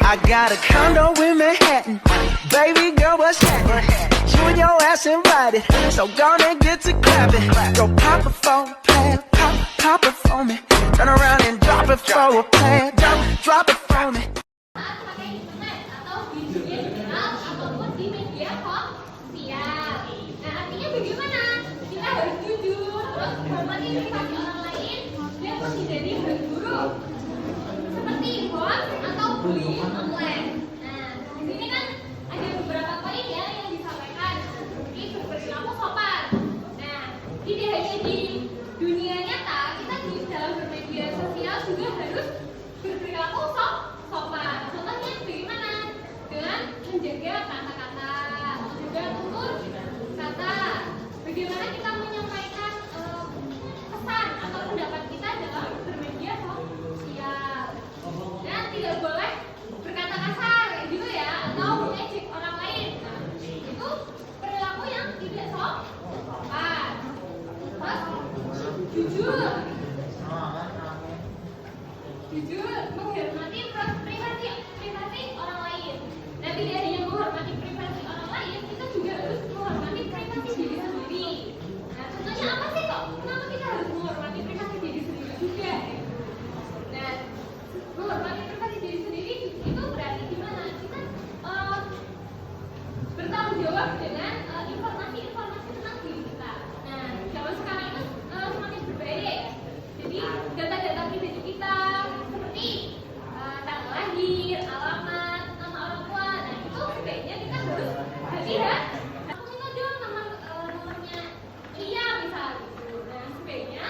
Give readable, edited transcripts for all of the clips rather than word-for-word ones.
I got a condo in Manhattan. Baby girl, what's happening? You and your ass invited, so gonna get to clapping. Go pop it for a plan, pop it for me. Turn around and drop it for a plan, drop it for me. Pakai internet atau di dunia digital ataupun di media sosial. Nah, artinya bagaimana? Kita harus jujur, terus hormati privasi orang lain, dan menghindari hal buruk seperti hoax atau bullying online. Nah, di sini kan ada beberapa poin ya yang disampaikan, seperti berperilaku sopan. Nah, tidak hanya di dunia nyata, kita di dalam bermedia sosial juga harus berperilaku sopan. Contohnya bagaimana? Dengan menjaga kata-kata, juga tutur kata. Bagaimana kita menyampaikan pesan atau pendapat kita dalam bermedia sosial. Dan tidak boleh berkata kasar gitu ya, atau mengejek orang lain. Nah, itu perilaku yang tidak sopan. Terus jujur menghormati privasi orang lain. Nah, tidak hanya menghormati privasi orang lain, kita juga harus menghormati privasi diri sendiri. Nah, contohnya apa sih kok? Kenapa kita harus menghormati privasi diri sendiri juga? Nah, menghormati privasi diri sendiri itu berarti gimana? Kita bertanggung jawab dengan informasi-informasi tentang diri kita. Nah, zaman sekarang itu semakin berbahaya ya. Jadi data-data pribadi kita seperti tanggal lahir, alamat, nama orang tua, nah itu sebaiknya kita harus hati-hati. Aku minta dong nomornya Iya misal gitu. Nah sebaiknya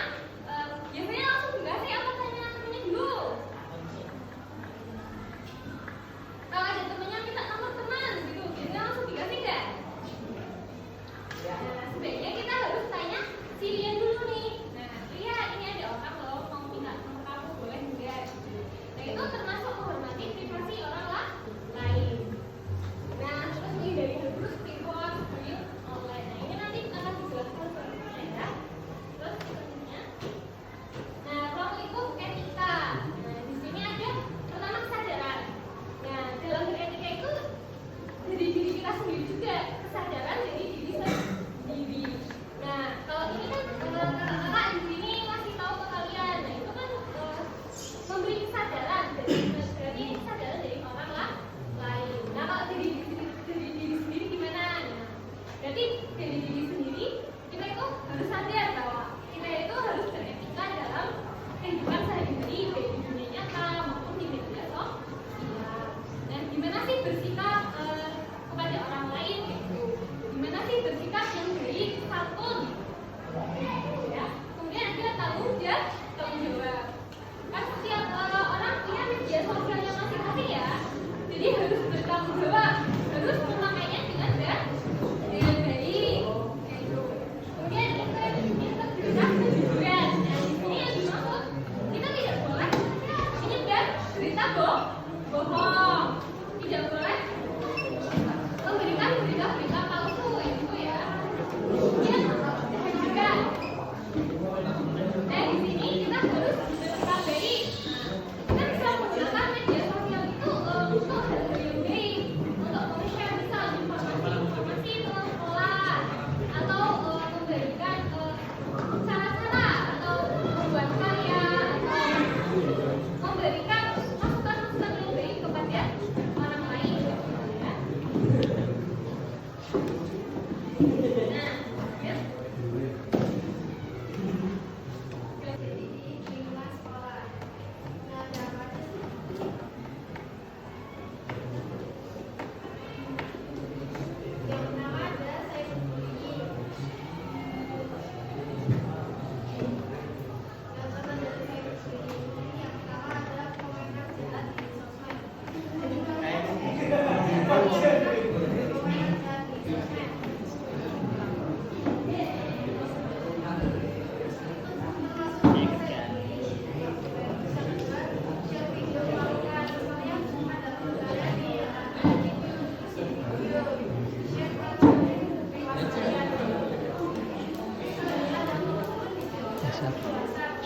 biasanya langsung dikasih apa tanya temennya dulu. Kalau ada temennya minta nomor teman gitu, biasanya langsung dikasih nggak? Nah sebaiknya kita harus tanya si Lia dulu nih. Nah Lia ini ada orang loh mau minta nomor kamu, boleh nggak? Nah itu termasuk menghormati privasi orang lain. Nah terus ini dari hal buruk seperti hoax, bullying online. Nah ini nanti akan dijelaskan selanjutnya. Terus selanjutnya, nah ruang lingkup etika. Nah di sini ada pertama kesadaran. Nah dalam beretika itu dari diri kita sendiri juga, kesadaran dari diri sendiri. Nah kalau ini kan kakak di sini ngasih tahu ke kalian. Nah itu kan memberi kesadaran, berarti kesadaran dari orang lain. Nah kalau dari diri sendiri gimana? Nah, berarti dari diri sendiri kita itu harus sadar bahwa kita itu harus beretika dalam kehidupan sehari-hari, baik di dunia nyata maupun di media sosial. Dan gimana sih bersikap kepada orang lain gitu? Gimana sih bersikap yang baik, santun? Ya. Kemudian ada tanggung jawab. Kan setiap orang punya media sosialnya masing-masing ya, jadi harus bertanggung jawab, harus memakainya dengan baik. Kemudian integritas kejujuran. Nah di sini yang dimaksud kita tidak boleh menyebar berita bohong, tidak boleh memberikan berita-berita palsu itu ya. Kemudian kejujuran. Nah di sini kita harus bersikap baik. Kita bisa menggunakan media sosial itu untuk hal-hal yang baik, untuk share misal informasi tentang sekolah, atau memberikan cara-cara atau membuat karya, atau memberikan masukan-masukan yang baik kepada orang lain. Ya. Nah, ya.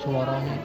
Suaranya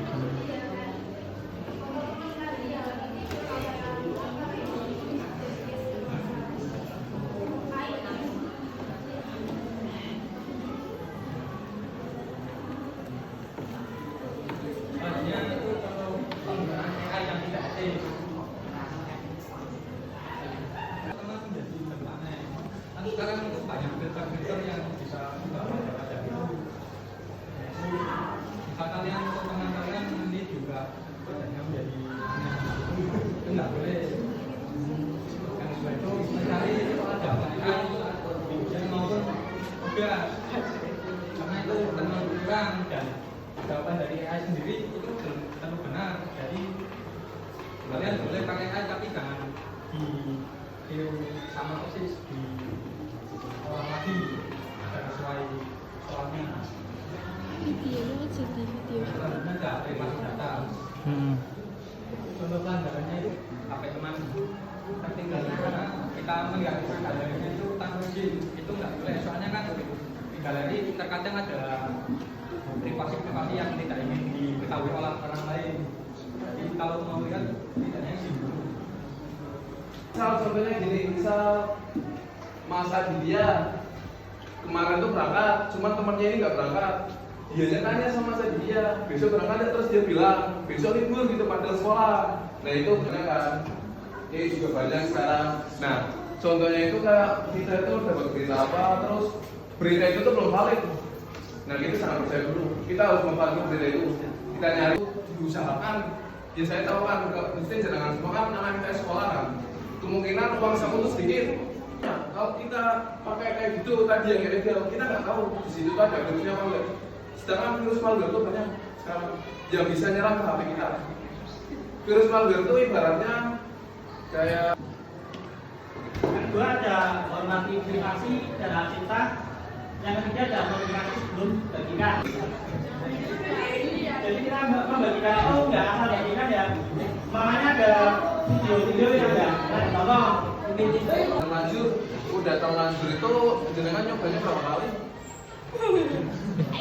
kalian boleh pakai air tapi jangan di sama persis di olah lagi agar sesuai soalnya. Videonya jadi video. Selanjutnya ada privasi data. Contoh pelanggarannya itu HP teman tertinggal karena kita melihat galeri itu tanpa izin itu nggak boleh, soalnya kan di galeri terkadang ada privasi yang tidak ingin diketahui oleh orang lain. Jadi kalau mau lihat tidaknya izin dulu. Misal contohnya gini, misal Mas Aditya kemarin tuh berangkat, cuman temannya ini nggak berangkat. Dianya tanya sama Mas Aditya, besok berangkat ya? Terus dia bilang besok libur gitu padahal sekolah. Nah itu benar kan? Ini juga banyak sekarang. Nah contohnya itu kayak kita itu dapat berita apa, terus berita itu tuh belum valid. Nah kita sangat percaya dulu. Kita harus memvalidasi berita itu. Kita nyari, diusahakan. Ya saya tahu kan, mesti jangan semua kan anak kita sekolah kan. Kemungkinan uang saku itu sedikit. Ya, kalau kita pakai kayak gitu tadi yang ilegal, kita nggak tahu di situ tuh ada virusnya apa enggak. Sedangkan virus malware itu banyak sekarang yang bisa nyerang ke HP kita. Virus malware itu ibaratnya kayak kedua ada hormati privasi dan hak cipta. Yang ketiga ada komunikasi sebelum bagikan. Jadi kita membagikan itu nggak asal bagikan ya. Makanya ada video-video yang ada tolong terlanjur, udah terlanjur itu jenengan nyobanya berapa kali?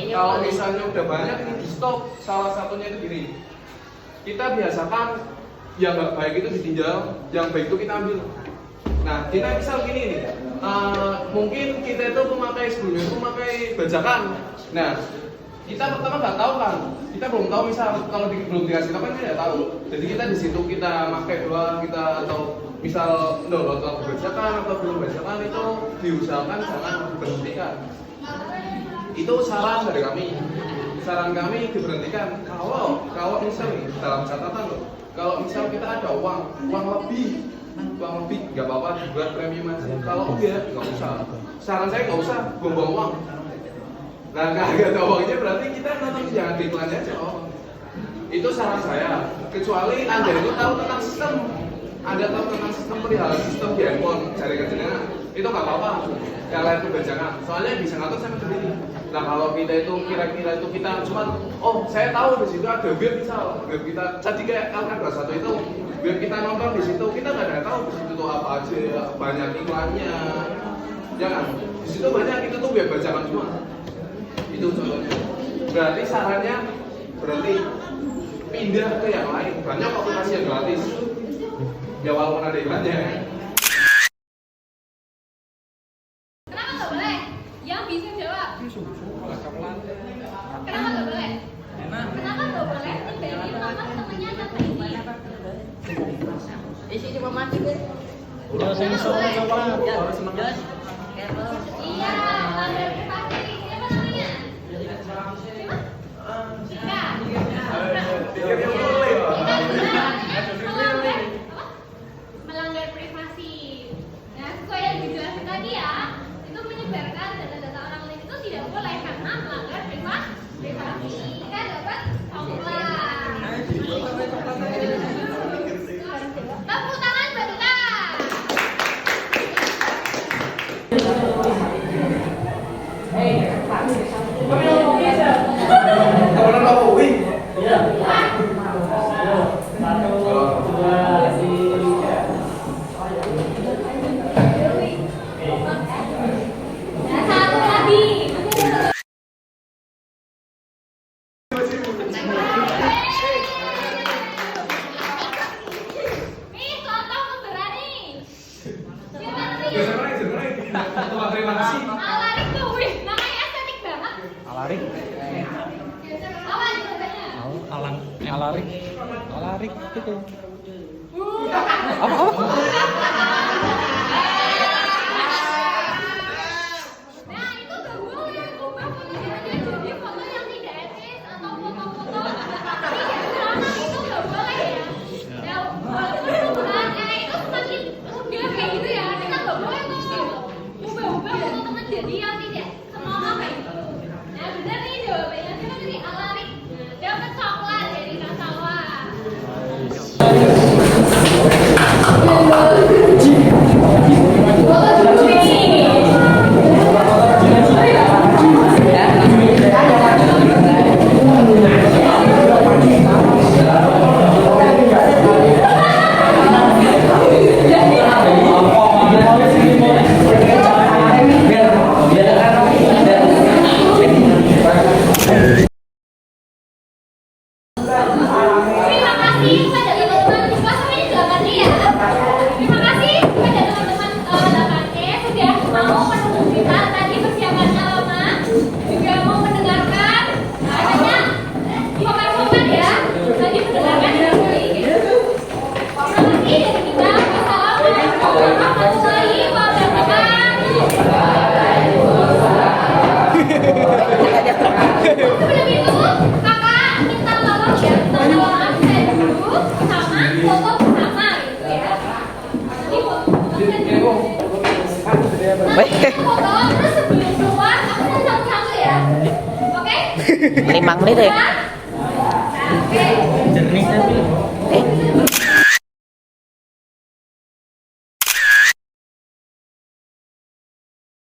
Kalau misalnya udah banyak ini di stop, salah satunya itu gini. Kita biasakan yang nggak baik itu ditinggal, yang baik itu kita ambil. Nah, kita misal gini nih, mungkin kita itu sebelumnya memakai bajakan. Nah, kita pertama nggak tahu kan, kita belum tahu misal kalau belum dikasih tahu kan kita nggak tahu. Jadi kita di situ kita pakai doang kita atau misal download lagu bajakan atau belum bajakan itu diusahakan jangan diberhentikan. Itu saran dari kami. Saran kami diberhentikan kalau misal nih dalam catatan loh, kalau misal kita ada uang lebih nggak apa-apa dibuat premium aja. Kalau enggak nggak usah. Saran saya nggak usah buang-buang uang. Nah nggak ada uangnya berarti kita nonton jangan di iklan aja. Itu saran saya. Kecuali Anda itu tahu tentang sistem. Anda tahu tentang sistem perihal sistem di handphone jaringan jenengan itu nggak apa-apa. Yang lain kebanyakan. Soalnya bisa ngatur sama sendiri. Nah kalau kita itu kira-kira itu kita cuma saya tahu di situ ada web misal web kita jadi kayak Kalkan 21 itu web kita nonton di situ kita nggak ada tahu di situ tuh apa aja banyak iklannya jangan di situ banyak itu tuh web bajakan semua itu contohnya berarti sarannya berarti pindah ke yang lain banyak aplikasi yang gratis ya walaupun ada iklannya. Kenapa nggak boleh? Yang bisa jawab. Kenapa nggak boleh? Kenapa nggak boleh nyebarin nama temennya sampai ini? Isi cuma mati kan? udah saya soalnya coba Jos, Carol. Iya, langgar privasi. Siapa namanya? Siapa? Tika. Melanggar privasi. Nah, sesuai yang dijelasin tadi ya, itu menyebarkan data-data orang lain itu tidak boleh karena melanggar privasi. Kita dapat coklat. Tepuk tangan buat kita. Dan satu lagi. Nih, contoh pemberani. Siapa nih? Terima kasih. Alarik tuh, wih, namanya estetik banget. Alarik, Apa jawabannya? alarik itu. Nah, itu gak boleh ubah fotonya jadi foto yang tidak etis atau foto-foto tidak celana itu gak boleh ya. Nah, walaupun itu semakin mudah kayak gitu ya, kita gak boleh tuh ubah-ubah foto teman jadi yang tidak senonoh kayak gitu. Nah, bener nih jawabannya siapa tadi? Alarik. Dapat coklat dari Kak Salwa. Foto terus sebelum keluar aku mau satu-satu ya. Oke? 5 menit ya. 2,